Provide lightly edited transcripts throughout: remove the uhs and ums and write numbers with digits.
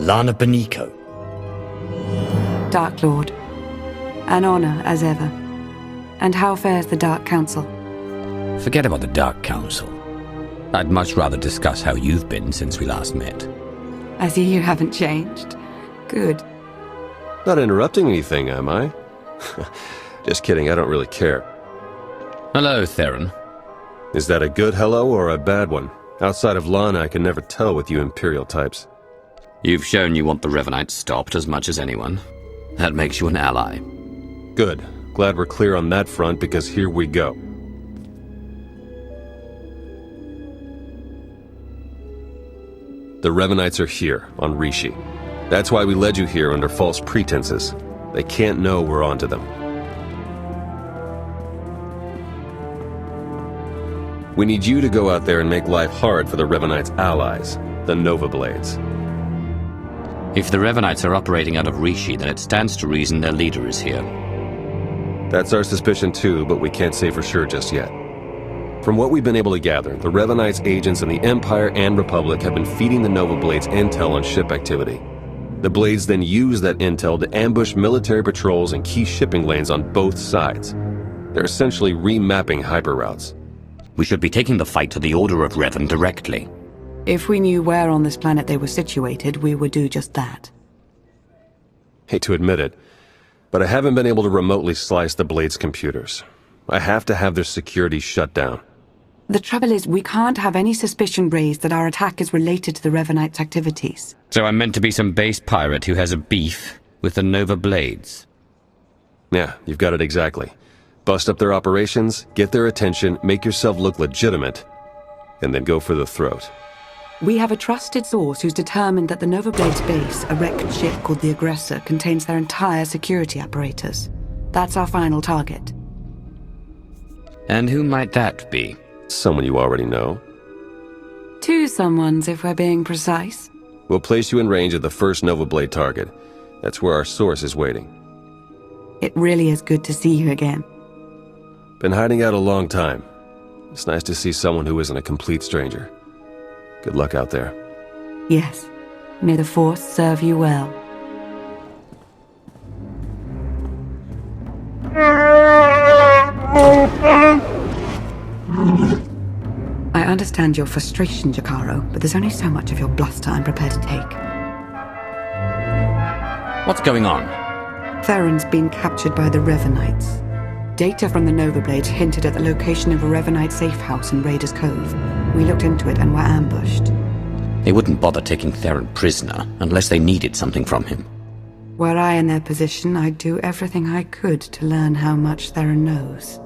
Lana Beniko. Dark Lord. An honor, as ever. And how fares the Dark Council? Forget about the Dark Council. I'd much rather discuss how you've been since we last met. I see you haven't changed. Good. Not interrupting anything, am I? Just kidding, I don't really care. Hello, Theron. Is that a good hello or a bad one? Outside of Lana, I can never tell with you Imperial types. You've shown you want the Revanites stopped as much as anyone. That makes you an ally. Good. Glad we're clear on that front, because here we go. The Revanites are here, on Rishi. That's why we led you here under false pretenses. They can't know we're onto them. We need you to go out there and make life hard for the Revanites' allies, the Nova Blades. If the Revanites are operating out of Rishi, then it stands to reason their leader is here. That's our suspicion too, but we can't say for sure just yet. From what we've been able to gather, the Revanites' agents in the Empire and Republic have been feeding the Nova Blades intel on ship activity. The Blades then use that intel to ambush military patrols and key shipping lanes on both sides. They're essentially remapping hyperroutes. We should be taking the fight to the Order of Revan directly. If we knew where on this planet they were situated, we would do just that. Hate to admit it, but I haven't been able to remotely slice the Blades' computers. I have to have their security shut down. The trouble is, we can't have any suspicion raised that our attack is related to the Revanites' activities. So I'm meant to be some base pirate who has a beef with the Nova Blades. Yeah, you've got it exactly. Bust up their operations, get their attention, make yourself look legitimate, and then go for the throat. We have a trusted source who's determined that the Nova Blades base, a wrecked ship called the Aggressor, contains their entire security apparatus. That's our final target. And who might that be? Someone you already know. Two someones, if we're being precise. We'll place you in range of the first Nova Blade target. That's where our source is waiting. It really is good to see you again. Been hiding out a long time. It's nice to see someone who isn't a complete stranger. Good luck out there. Yes. May the Force serve you well. I understand your frustration, Jakaro, but there's only so much of your bluster I'm prepared to take. What's going on? Theron's been captured by the Revanites. Data from the Nova Blades hinted at the location of a Revanite safe house in Raiders Cove. We looked into it and were ambushed. They wouldn't bother taking Theron prisoner unless they needed something from him. Were I in their position, I'd do everything I could to learn how much Theron knows.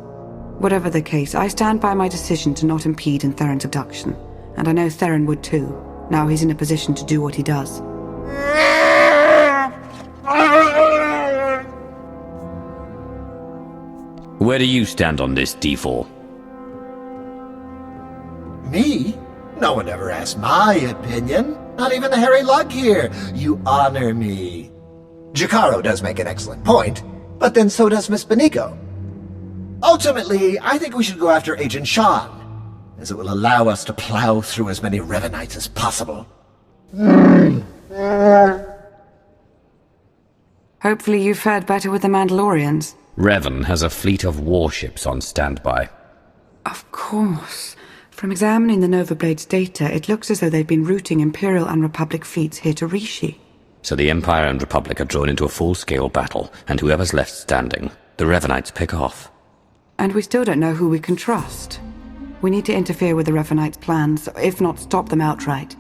Whatever the case, I stand by my decision to not impede in Theron's abduction. And I know Theron would too. Now he's in a position to do what he does. Where do you stand on this, D4? Me? No one ever asked my opinion. Not even the hairy lug here. You honor me. Jakaro does make an excellent point, but then so does Miss Beniko. Ultimately, I think we should go after Agent Sean, as it will allow us to plow through as many Revanites as possible. Hopefully you fared better with the Mandalorians. Revan has a fleet of warships on standby. Of course. From examining the Nova Blades data, it looks as though they've been routing Imperial and Republic fleets here to Rishi. So the Empire and Republic are drawn into a full-scale battle, and whoever's left standing, the Revanites pick off. And we still don't know who we can trust. We need to interfere with the Revanites' plans, if not stop them outright.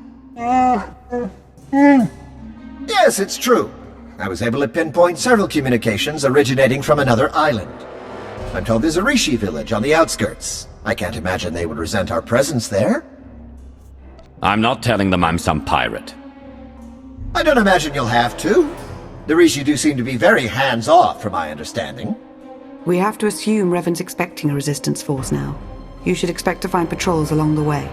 Yes, it's true. I was able to pinpoint several communications originating from another island. I'm told there's a Rishi village on the outskirts. I can't imagine they would resent our presence there. I'm not telling them I'm some pirate. I don't imagine you'll have to. The Rishi do seem to be very hands-off, from my understanding. We have to assume Revan's expecting a resistance force now. You should expect to find patrols along the way.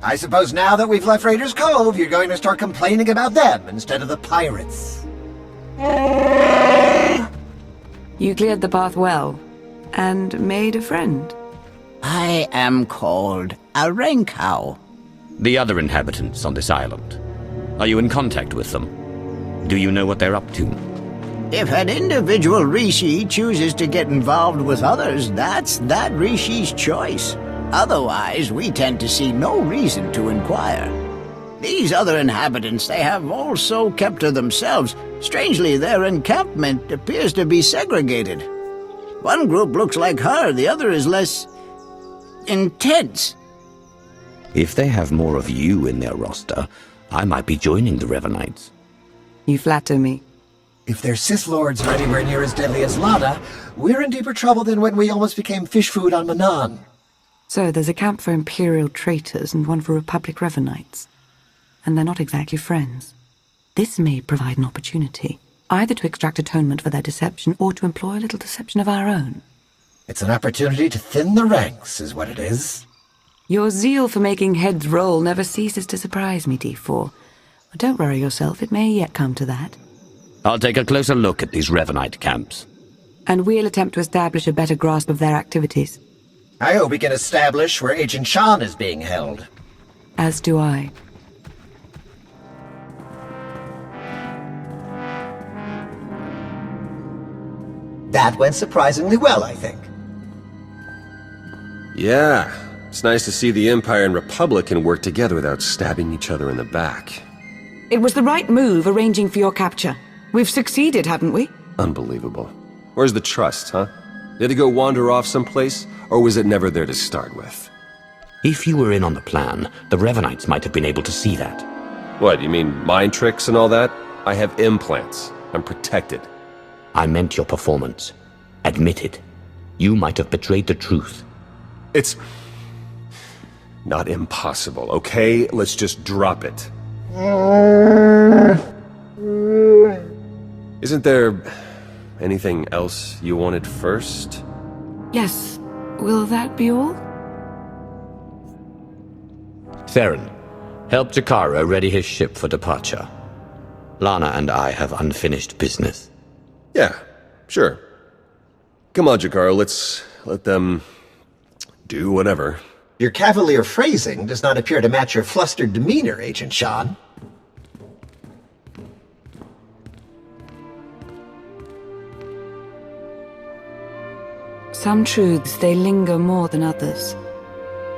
I suppose now that we've left Raiders Cove, you're going to start complaining about them instead of the pirates. You cleared the path well, and made a friend. I am called a Renkow. The other inhabitants on this island. Are you in contact with them? Do you know what they're up to? If an individual Rishi chooses to get involved with others, that's that Rishi's choice. Otherwise, we tend to see no reason to inquire. These other inhabitants, they have also kept to themselves. Strangely, their encampment appears to be segregated. One group looks like her, the other is less intense. If they have more of you in their roster, I might be joining the Revanites. You flatter me. If their Sith Lords are anywhere near as deadly as Lana, we're in deeper trouble than when we almost became fish food on Manan. So there's a camp for Imperial traitors and one for Republic Revanites. And they're not exactly friends. This may provide an opportunity, either to extract atonement for their deception or to employ a little deception of our own. It's an opportunity to thin the ranks, is what it is. Your zeal for making heads roll never ceases to surprise me, D4. But don't worry yourself, it may yet come to that. I'll take a closer look at these Revanite camps. And we'll attempt to establish a better grasp of their activities. I hope we can establish where Agent Shan is being held. As do I. That went surprisingly well, I think. Yeah, it's nice to see the Empire and Republic can work together without stabbing each other in the back. It was the right move arranging for your capture. We've succeeded, haven't we? Unbelievable. Where's the trust, huh? Did it go wander off someplace, or was it never there to start with? If you were in on the plan, the Revanites might have been able to see that. What, you mean mind tricks and all that? I have implants. I'm protected. I meant your performance. Admit it. You might have betrayed the truth. It's not impossible, okay? Let's just drop it. Isn't there anything else you wanted first? Yes. Will that be all? Theron, help Jakaro ready his ship for departure. Lana and I have unfinished business. Yeah, sure. Come on, Jakaro, let's let them do whatever. Your cavalier phrasing does not appear to match your flustered demeanor, Agent Shan. Some truths, they linger more than others.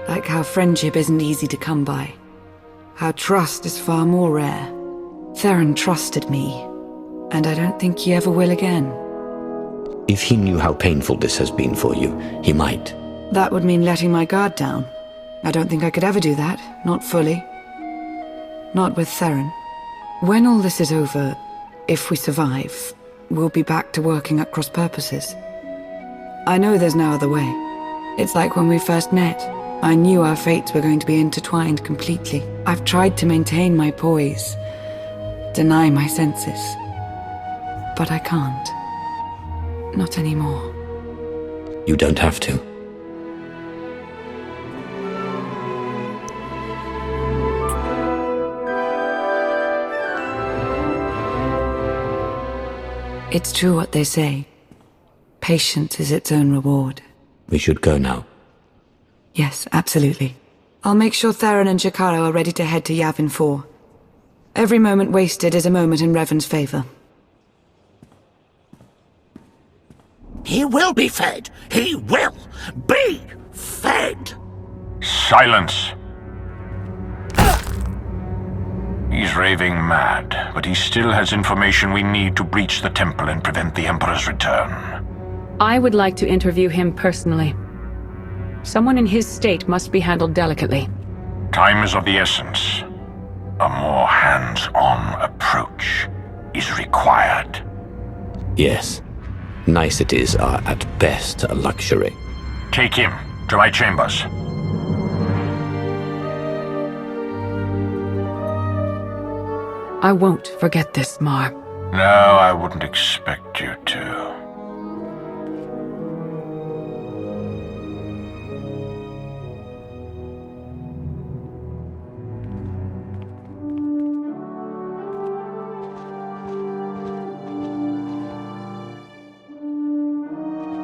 Like how friendship isn't easy to come by. How trust is far more rare. Theron trusted me, and I don't think he ever will again. If he knew how painful this has been for you, he might. That would mean letting my guard down. I don't think I could ever do that, not fully. Not with Theron. When all this is over, if we survive, we'll be back to working at cross purposes. I know there's no other way. It's like when we first met. I knew our fates were going to be intertwined completely. I've tried to maintain my poise, deny my senses. But I can't. Not anymore. You don't have to. It's true what they say. Patience is its own reward. We should go now. Yes, absolutely. I'll make sure Theron and Jakaro are ready to head to Yavin 4. Every moment wasted is a moment in Revan's favor. He will be fed. He will be fed. Silence. He's raving mad, but he still has information we need to breach the temple and prevent the Emperor's return. I would like to interview him personally. Someone in his state must be handled delicately. Time is of the essence. A more hands-on approach is required. Yes. Niceties are at best a luxury. Take him to my chambers. I won't forget this, Mar. No, I wouldn't expect you to.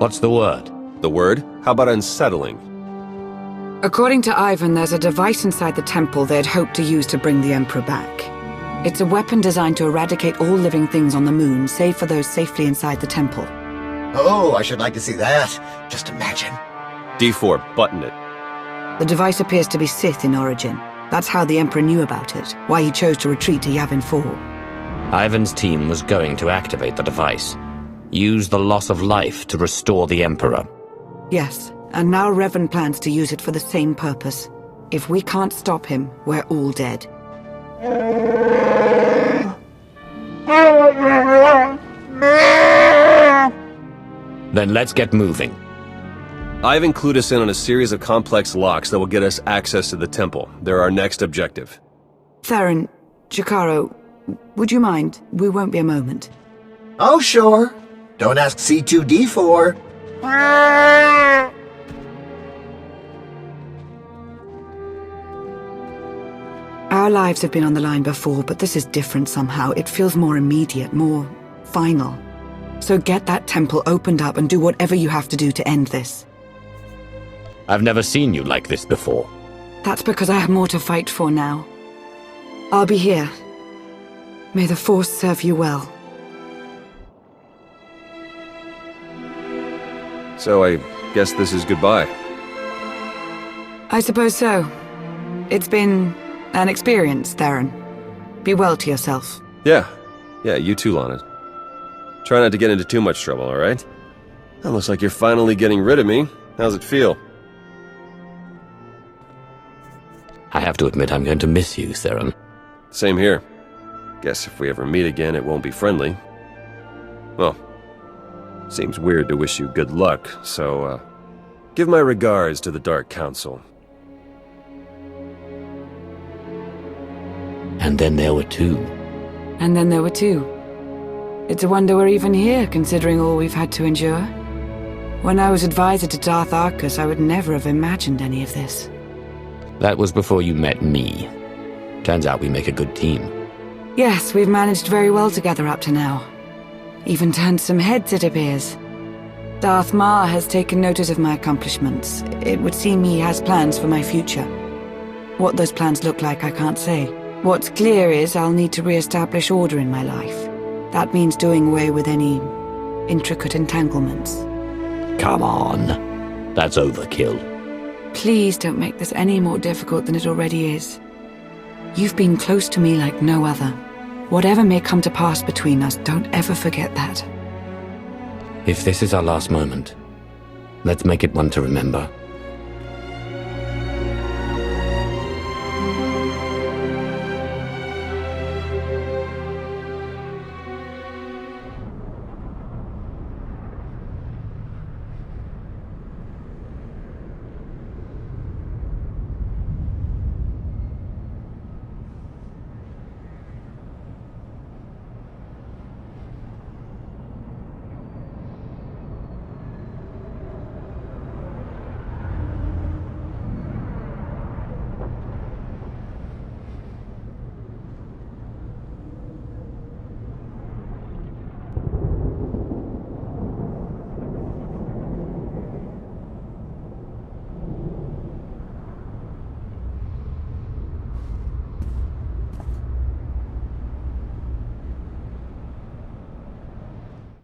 What's the word? The word? How about unsettling? According to Ivan, there's a device inside the temple they'd hoped to use to bring the Emperor back. It's a weapon designed to eradicate all living things on the moon, save for those safely inside the temple. Oh, I should like to see that. Just imagine. D4, button it. The device appears to be Sith in origin. That's how the Emperor knew about it, why he chose to retreat to Yavin 4. Ivan's team was going to activate the device. Use the loss of life to restore the Emperor. Yes, and now Revan plans to use it for the same purpose. If we can't stop him, we're all dead. Then let's get moving. Ivan clued us in on a series of complex locks that will get us access to the temple. They're our next objective. Theron, Jacaro, would you mind? We won't be a moment. Oh, sure. Don't ask C2D4. Our lives have been on the line before, but this is different somehow. It feels more immediate, more final. So get that temple opened up and do whatever you have to do to end this. I've never seen you like this before. That's because I have more to fight for now. I'll be here. May the Force serve you well. So I guess this is goodbye. I suppose so. It's been an experience, Theron. Be well to yourself. Yeah, you too, Lana. Try not to get into too much trouble, alright? It looks like you're finally getting rid of me. How's it feel? I have to admit I'm going to miss you, Theron. Same here. Guess if we ever meet again, it won't be friendly. Well, seems weird to wish you good luck, so, give my regards to the Dark Council. And then there were two. And then there were two. It's a wonder we're even here, considering all we've had to endure. When I was advisor to Darth Arcus, I would never have imagined any of this. That was before you met me. Turns out we make a good team. Yes, we've managed very well together up to now. Even turned some heads, it appears. Darth Maul has taken notice of my accomplishments. It would seem he has plans for my future. What those plans look like, I can't say. What's clear is I'll need to re-establish order in my life. That means doing away with any intricate entanglements. Come on. That's overkill. Please don't make this any more difficult than it already is. You've been close to me like no other. Whatever may come to pass between us, don't ever forget that. If this is our last moment, let's make it one to remember.